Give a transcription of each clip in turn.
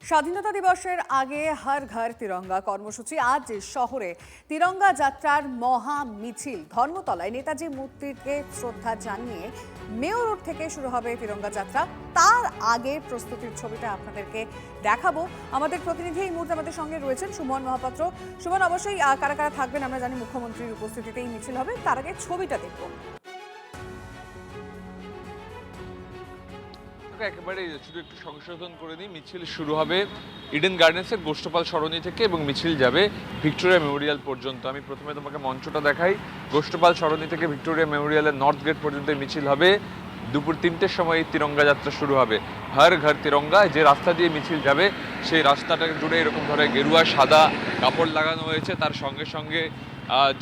স্বাধীনতা দিবসের আগে হর ঘর তিরঙ্গা কর্মসূচি। আজ শহরে তিরঙ্গা যাত্রার মহা মিছিল। ধর্মতলায় নেতাজি মূর্তিকে শ্রদ্ধা জানিয়ে মেয়র রোড থেকে শুরু হবে তিরঙ্গা যাত্রা। তার আগে প্রস্তুতির ছবিটা আপনাদেরকে দেখাবো। আমাদের প্রতিনিধি এই মুহূর্তে আমাদের সঙ্গে রয়েছেন সুমন মহাপাত্র। সুমন, অবশ্যই কারা কারা থাকবেন আমরা জানি, মুখ্যমন্ত্রীর উপস্থিতিতেই মিছিল হবে, তার আগে ছবিটা দেখবো। একেবারে শুধু একটু সংশোধন করে নিই, মিছিল শুরু হবে ইডেন গার্ডেন্সের গোষ্ঠপাল সরণি থেকে এবং মিছিল যাবে ভিক্টোরিয়া মেমোরিয়াল পর্যন্ত। আমি প্রথমে তোমাকে মঞ্চটা দেখাই। গোষ্ঠপাল সরণি থেকে ভিক্টোরিয়া মেমোরিয়ালের নর্থ গেট পর্যন্ত মিছিল হবে। দুপুর 3টের সময় তিরঙ্গা যাত্রা শুরু হবে। হর ঘর তিরঙ্গা, যে রাস্তা দিয়ে মিছিল যাবে সেই রাস্তাটা জুড়ে এরকম ধরে গেরুয়া সাদা কাপড় লাগানো হয়েছে। তার সঙ্গে সঙ্গে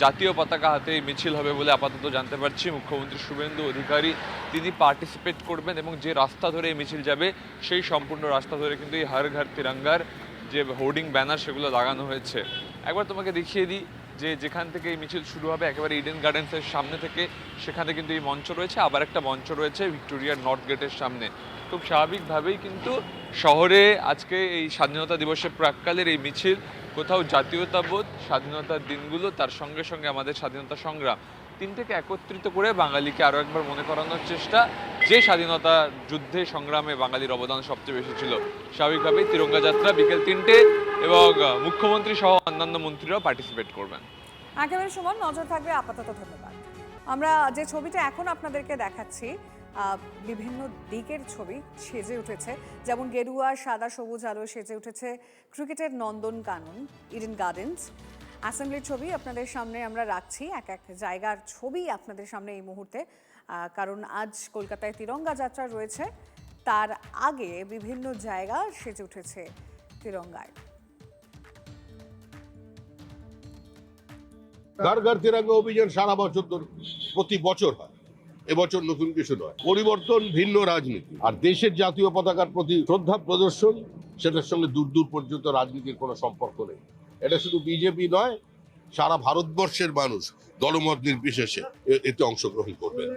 জাতীয় পতাকা হাতে মিছিল হবে বলে আপাতত জানতে পারছি। মুখ্যমন্ত্রী শুভেন্দু অধিকারী তিনি পার্টিসিপেট করবেন এবং যে রাস্তা ধরে মিছিল যাবে সেই সম্পূর্ণ রাস্তা ধরে কিন্তু এই হর ঘর তিরঙ্গার যে হোর্ডিং ব্যানার সেগুলো লাগানো হয়েছে। একবার তোমাকে দেখিয়ে দিই যে যেখান থেকে এই মিছিল শুরু হবে একেবারে ইডেন গার্ডেন্সের সামনে থেকে, সেখানে কিন্তু এই মঞ্চ রয়েছে। আবার একটা মঞ্চ রয়েছে ভিক্টোরিয়ার নর্থ গেটের সামনে। খুব স্বাভাবিকভাবেই কিন্তু শহরে আজকে এই স্বাধীনতা দিবসের প্রাক্কালের এই মিছিল কোথাও জাতীয়তাবোধ, স্বাধীনতার দিনগুলো, তার সঙ্গে সঙ্গে আমাদের স্বাধীনতা সংগ্রাম, তিনটেকে একত্রিত করে বাঙালিকে আরও একবার মনে করানোর চেষ্টা যে স্বাধীনতা যুদ্ধে সংগ্রামে বাঙালির অবদান সবচেয়ে বেশি ছিল। স্বাভাবিকভাবেই তিরঙ্গা যাত্রা বিকেল 3টে এবং মুখ্যমন্ত্রী সহ অন্যান্য মন্ত্রীরাও পার্টিসিপেট করবেন। একেবারে সুমন, নজর থাকবে। আপাতত ধন্যবাদ। আমরা যে ছবিটা এখন আপনাদেরকে দেখাচ্ছি বিভিন্ন দিকের ছবি সেজে উঠেছে, যেমন গেরুয়া সাদা সবুজ আলো সেজে উঠেছে ক্রিকেটের নন্দন কানন ইডেন গার্ডেন্স। অ্যাসেম্বলির ছবি আপনাদের সামনে আমরা রাখছি, এক এক জায়গার ছবি আপনাদের সামনে এই মুহূর্তে, কারণ আজ কলকাতায় তিরঙ্গা যাত্রা রয়েছে। তার আগে বিভিন্ন জায়গা সেজে উঠেছে তিরঙ্গায়। ঘর ঘর তিরঙ্গা অভিযান সারা বছর প্রতি বছর হয়, এবছর নতুন কিছু নয়। পরিবর্তন ভিন্ন রাজনীতি, আর দেশের জাতীয় পতাকার প্রতি শ্রদ্ধা প্রদর্শন, সেটার সঙ্গে দূর দূর পর্যন্ত রাজনীতির কোনো সম্পর্ক নেই। এটা শুধু বিজেপি নয়, সারা ভারতবর্ষের মানুষ দলমত নির্বিশেষে এতে অংশগ্রহণ করবেন।